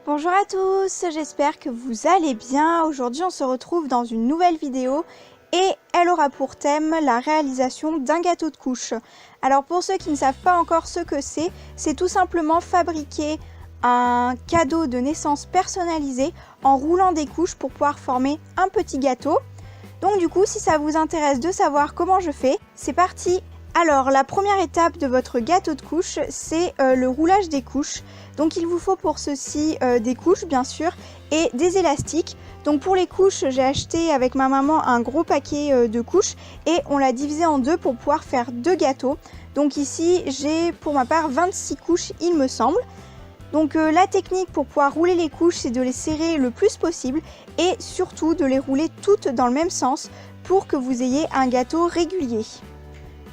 Bonjour à tous, j'espère que vous allez bien. Aujourd'hui on se retrouve dans une nouvelle vidéo et elle aura pour thème la réalisation d'un gâteau de couche. Alors pour ceux qui ne savent pas encore ce que c'est tout simplement fabriquer un cadeau de naissance personnalisé en roulant des couches pour pouvoir former un petit gâteau. Donc du coup si ça vous intéresse de savoir comment je fais, c'est parti! Alors la première étape de votre gâteau de couche, c'est le roulage des couches. Donc il vous faut pour ceci des couches bien sûr et des élastiques. Donc pour les couches, j'ai acheté avec ma maman un gros paquet de couches et on l'a divisé en deux pour pouvoir faire deux gâteaux. Donc ici j'ai pour ma part 26 couches il me semble. Donc la technique pour pouvoir rouler les couches, c'est de les serrer le plus possible et surtout de les rouler toutes dans le même sens pour que vous ayez un gâteau régulier.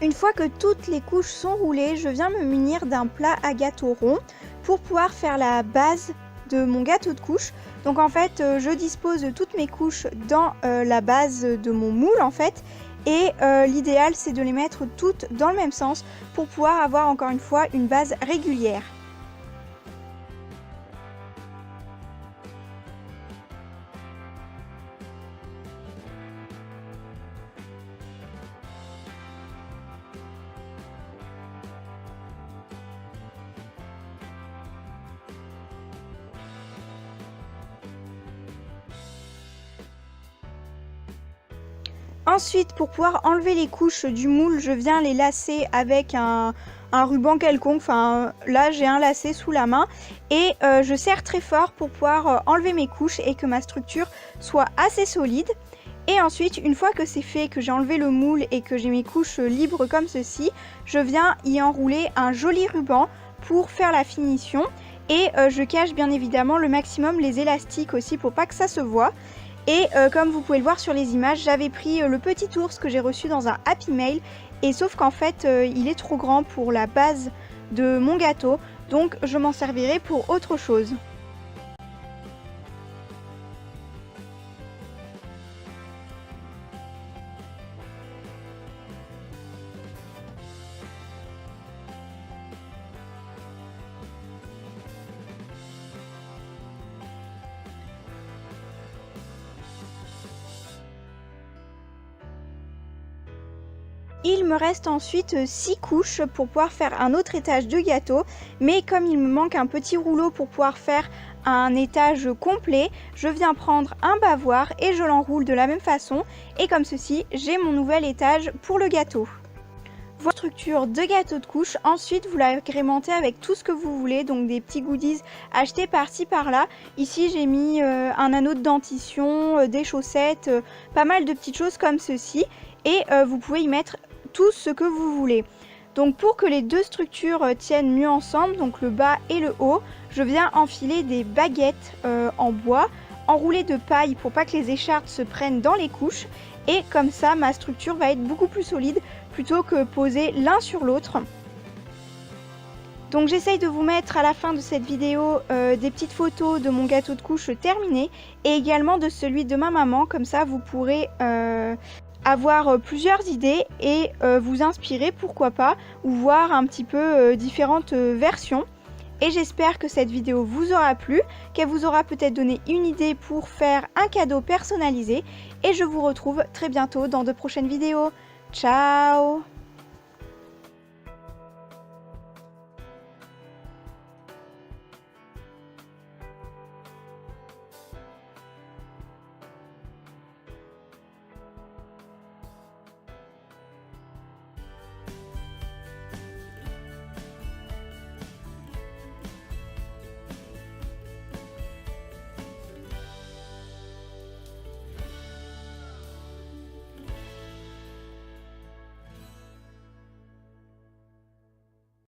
Une fois que toutes les couches sont roulées, je viens me munir d'un plat à gâteau rond pour pouvoir faire la base de mon gâteau de couche. Donc en fait, je dispose de toutes mes couches dans la base de mon moule en fait. Et l'idéal, c'est de les mettre toutes dans le même sens pour pouvoir avoir encore une fois une base régulière. Ensuite, pour pouvoir enlever les couches du moule, je viens les lacer avec un ruban quelconque. Enfin, là, j'ai un lacet sous la main et je serre très fort pour pouvoir enlever mes couches et que ma structure soit assez solide. Et ensuite, une fois que c'est fait, que j'ai enlevé le moule et que j'ai mes couches libres comme ceci, je viens y enrouler un joli ruban pour faire la finition. Et je cache bien évidemment le maximum les élastiques aussi pour pas que ça se voie. Et comme vous pouvez le voir sur les images, j'avais pris le petit ours que j'ai reçu dans un Happy Mail. Et sauf qu'en fait, il est trop grand pour la base de mon gâteau. Donc je m'en servirai pour autre chose. Il me reste ensuite 6 couches pour pouvoir faire un autre étage de gâteau, mais comme il me manque un petit rouleau pour pouvoir faire un étage complet, je viens prendre un bavoir et je l'enroule de la même façon et comme ceci, j'ai mon nouvel étage pour le gâteau. Votre structure de gâteau de couche, ensuite vous l'agrémentez avec tout ce que vous voulez, donc des petits goodies achetés par-ci par-là. Ici j'ai mis un anneau de dentition, des chaussettes, pas mal de petites choses comme ceci et vous pouvez y mettre tout ce que vous voulez. Donc pour que les deux structures tiennent mieux ensemble, donc le bas et le haut, je viens enfiler des baguettes en bois enroulées de paille pour pas que les écharpes se prennent dans les couches et comme ça ma structure va être beaucoup plus solide plutôt que posée l'un sur l'autre. Donc j'essaye de vous mettre à la fin de cette vidéo des petites photos de mon gâteau de couche terminé et également de celui de ma maman, comme ça vous pourrez avoir plusieurs idées et vous inspirer pourquoi pas ou voir un petit peu différentes versions. Et j'espère que cette vidéo vous aura plu, qu'elle vous aura peut-être donné une idée pour faire un cadeau personnalisé et je vous retrouve très bientôt dans de prochaines vidéos. Ciao!